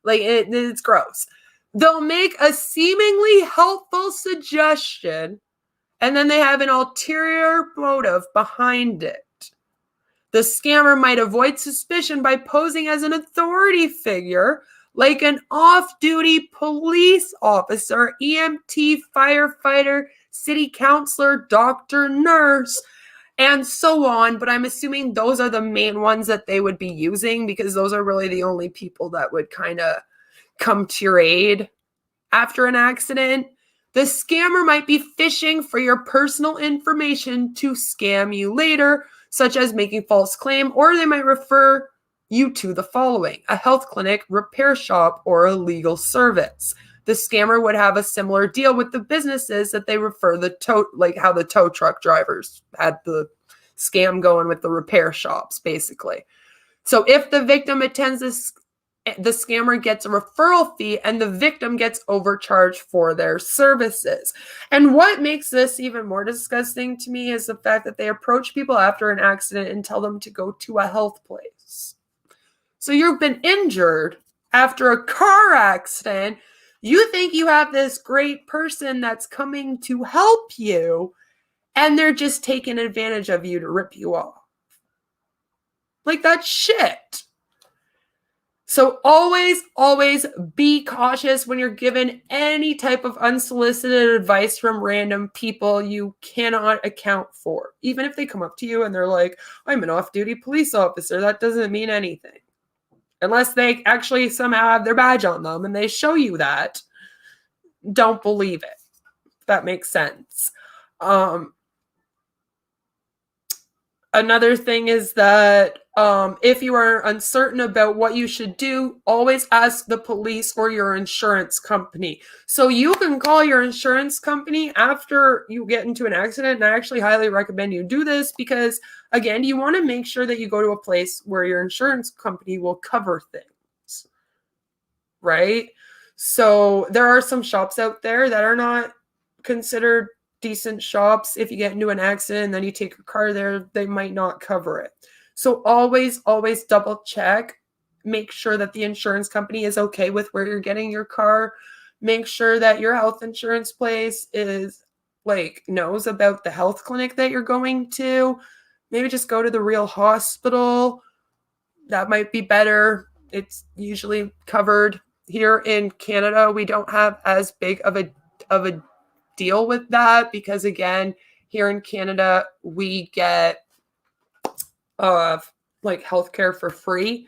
It's gross. They'll make a seemingly helpful suggestion, and then they have an ulterior motive behind it. The scammer might avoid suspicion by posing as an authority figure, like an off-duty police officer, EMT, firefighter, city councilor, doctor, nurse, and so on. But I'm assuming those are the main ones that they would be using, because those are really the only people that would kind of come to your aid after an accident. The scammer might be fishing for your personal information to scam you later, such as making false claim, or they might refer you to the following: a health clinic, repair shop, or a legal service. The scammer would have a similar deal with the businesses that they refer how the tow truck drivers had the scam going with the repair shops, basically. So if the victim attends this, the scammer gets a referral fee, and the victim gets overcharged for their services. And what makes this even more disgusting to me is the fact that they approach people after an accident and tell them to go to a health place. So you've been injured after a car accident. You think you have this great person that's coming to help you, and they're just taking advantage of you to rip you off. That's shit. So always, always be cautious when you're given any type of unsolicited advice from random people you cannot account for. Even if they come up to you and they're like, I'm an off-duty police officer, that doesn't mean anything. Unless they actually somehow have their badge on them and they show you that. Don't believe it. If that makes sense. Another thing is that if you are uncertain about what you should do, always ask the police or your insurance company. So you can call your insurance company after you get into an accident, and I actually highly recommend you do this because, again, you want to make sure that you go to a place where your insurance company will cover things, right? So there are some shops out there that are not considered decent shops. If you get into an accident and then you take your car there, they might not cover it. So always, always double check. Make sure that the insurance company is okay with where you're getting your car. Make sure that your health insurance place is knows about the health clinic that you're going to. Maybe just go to the real hospital. That might be better. It's usually covered. Here in Canada, we don't have as big of a deal with that because, again, here in Canada, we get healthcare for free.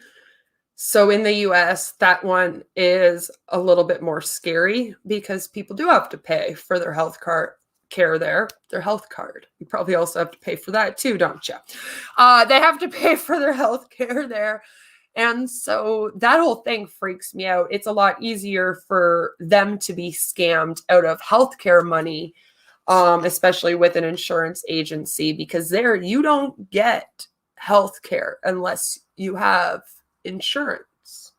So in the US, that one is a little bit more scary because people do have to pay for their health care there, their health card. You probably also have to pay for that too, don't you? They have to pay for their health care there. And so that whole thing freaks me out. It's a lot easier for them to be scammed out of healthcare money, especially with an insurance agency, because there you don't get healthcare unless you have insurance.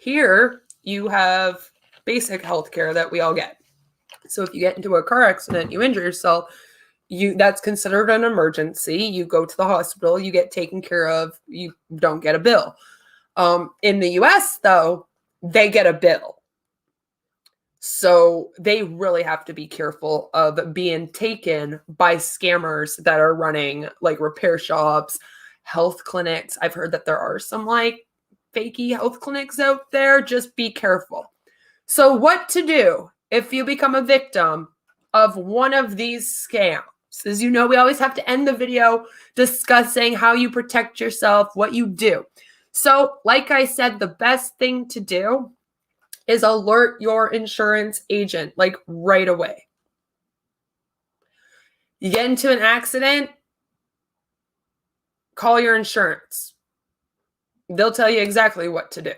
Here you have basic healthcare that we all get. So if you get into a car accident, you injure yourself, that's considered an emergency. You go to the hospital, you get taken care of, you don't get a bill. In the US, though, they get a bill. So they really have to be careful of being taken by scammers that are running like repair shops, health clinics. I've heard that there are some like fakey health clinics out there. Just be careful. So what to do if you become a victim of one of these scams? As you know, we always have to end the video discussing how you protect yourself, what you do. So like I said, the best thing to do is alert your insurance agent like right away. You get into an accident, call your insurance. They'll tell you exactly what to do.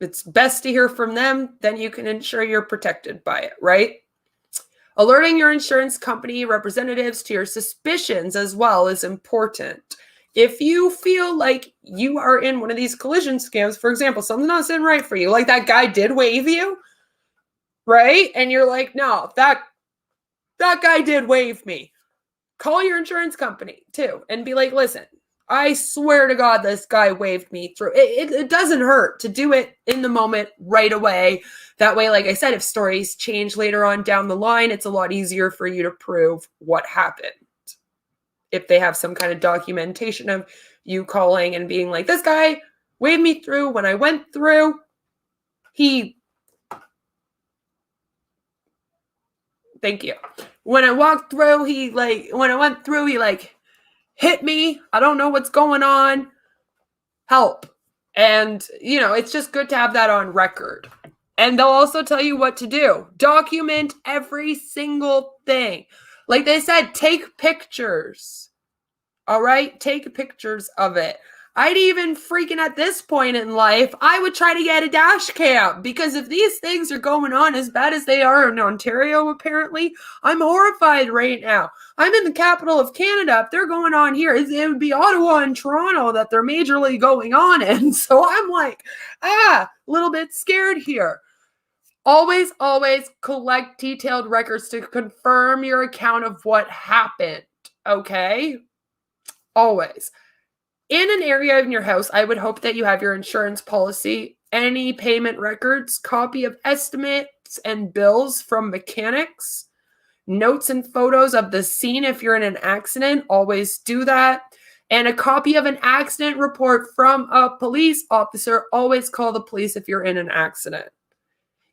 It's best to hear from them, then you can ensure you're protected by it, right? Alerting your insurance company representatives to your suspicions as well is important. If you feel like you are in one of these collision scams, for example, something's not sitting right for you, like that guy did wave you, right? And you're like, no, that guy did wave me. Call your insurance company too and be like, listen, I swear to God, this guy waved me through. It doesn't hurt to do it in the moment right away. That way, like I said, if stories change later on down the line, it's a lot easier for you to prove what happened. If they have some kind of documentation of you calling and being like, this guy waved me through. When I went through, thank you. When I walked through, he hit me. I don't know what's going on. Help. And, it's just good to have that on record. And they'll also tell you what to do. Document every single thing. Like they said, take pictures. All right? Take pictures of it. I'd even freaking at this point in life, I would try to get a dash cam, because if these things are going on as bad as they are in Ontario, apparently, I'm horrified right now. I'm in the capital of Canada. If they're going on here, it would be Ottawa and Toronto that they're majorly going on in. So I'm like, a little bit scared here. Always, always collect detailed records to confirm your account of what happened, okay? Always. In an area in your house, I would hope that you have your insurance policy, any payment records, copy of estimates and bills from mechanics, notes and photos of the scene if you're in an accident, always do that, and a copy of an accident report from a police officer. Always call the police if you're in an accident,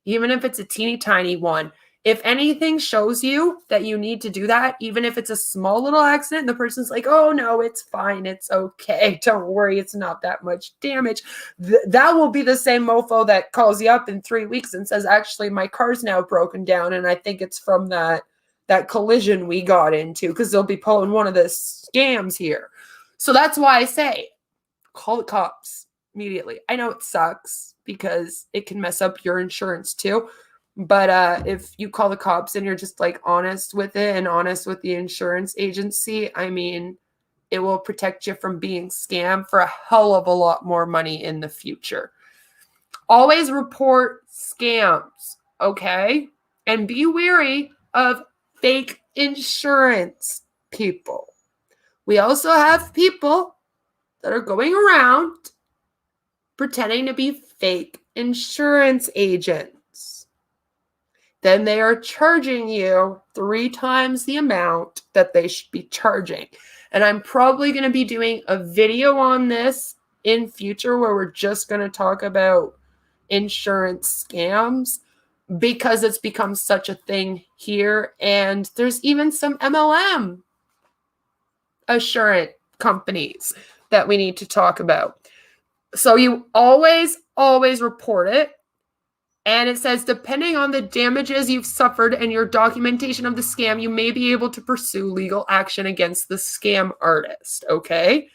even if it's a teeny tiny one. If anything shows you that you need to do that, even if it's a small little accident, the person's like, oh no, it's fine. It's okay. Don't worry. It's not that much damage. That will be the same mofo that calls you up in 3 weeks and says, actually, my car's now broken down. And I think it's from that collision we got into, because they'll be pulling one of the scams here. So that's why I say, call the cops immediately. I know it sucks because it can mess up your insurance too. But if you call the cops and you're just like honest with it and honest with the insurance agency, I mean, it will protect you from being scammed for a hell of a lot more money in the future. Always report scams, okay? And be wary of fake insurance people. We also have people that are going around pretending to be fake insurance agents. Then they are charging you 3 times the amount that they should be charging. And I'm probably going to be doing a video on this in future where we're just going to talk about insurance scams, because it's become such a thing here. And there's even some MLM assurance companies that we need to talk about. So you always, always report it. And it says, depending on the damages you've suffered and your documentation of the scam, you may be able to pursue legal action against the scam artist, okay?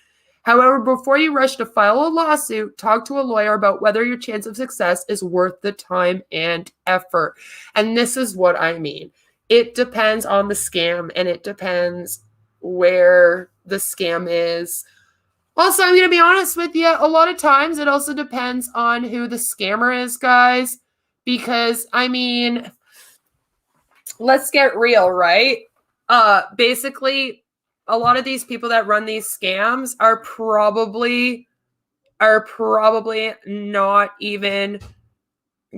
However, before you rush to file a lawsuit, talk to a lawyer about whether your chance of success is worth the time and effort. And this is what I mean. It depends on the scam, and it depends where the scam is. Also, I'm going to be honest with you, a lot of times it also depends on who the scammer is, guys. Because, I mean, let's get real, right? Basically, a lot of these people that run these scams are probably not even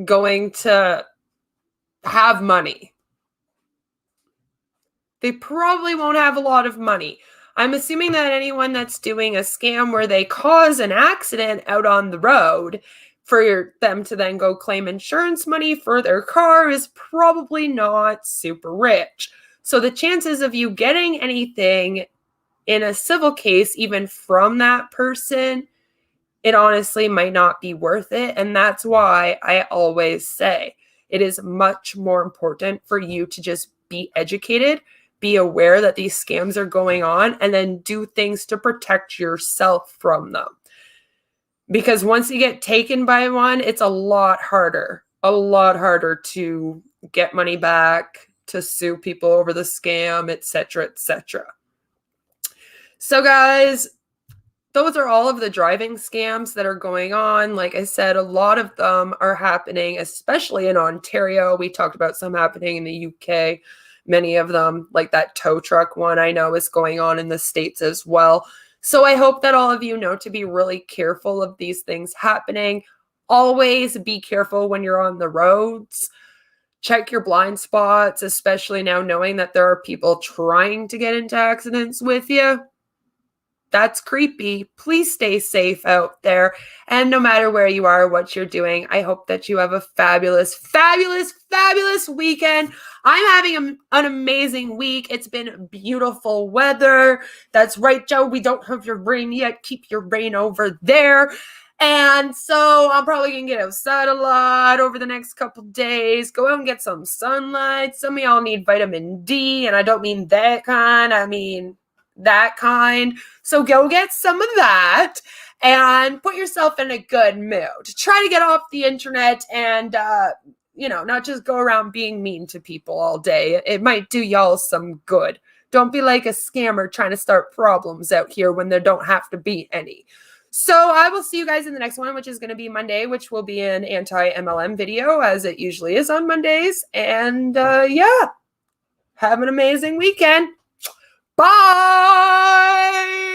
going to have money. They probably won't have a lot of money. I'm assuming that anyone that's doing a scam where they cause an accident out on the road for them to then go claim insurance money for their car is probably not super rich. So the chances of you getting anything in a civil case, even from that person, it honestly might not be worth it. And that's why I always say it is much more important for you to just be educated, be aware that these scams are going on, and then do things to protect yourself from them. Because once you get taken by one, it's a lot harder to get money back, to sue people over the scam, etc., etc. So guys, those are all of the driving scams that are going on. Like I said, a lot of them are happening, especially in Ontario. We talked about some happening in the UK. Many of them, like that tow truck one, I know is going on in the States as well. So I hope that all of you know to be really careful of these things happening. Always be careful when you're on the roads. Check your blind spots, especially now knowing that there are people trying to get into accidents with you. That's creepy. Please stay safe out there. And no matter where you are, what you're doing, I hope that you have a fabulous, fabulous, fabulous weekend. I'm having an amazing week. It's been beautiful weather. That's right, Joe. We don't have your rain yet. Keep your rain over there. And so I'm probably going to get outside a lot over the next couple days. Go out and get some sunlight. Some of y'all need vitamin D, and I don't mean that kind. I mean that kind. So go get some of that and put yourself in a good mood. Try to get off the internet and, not just go around being mean to people all day. It might do y'all some good. Don't be like a scammer trying to start problems out here when there don't have to be any. So I will see you guys in the next one, which is going to be Monday, which will be an anti-MLM video, as it usually is on Mondays. And have an amazing weekend. Bye!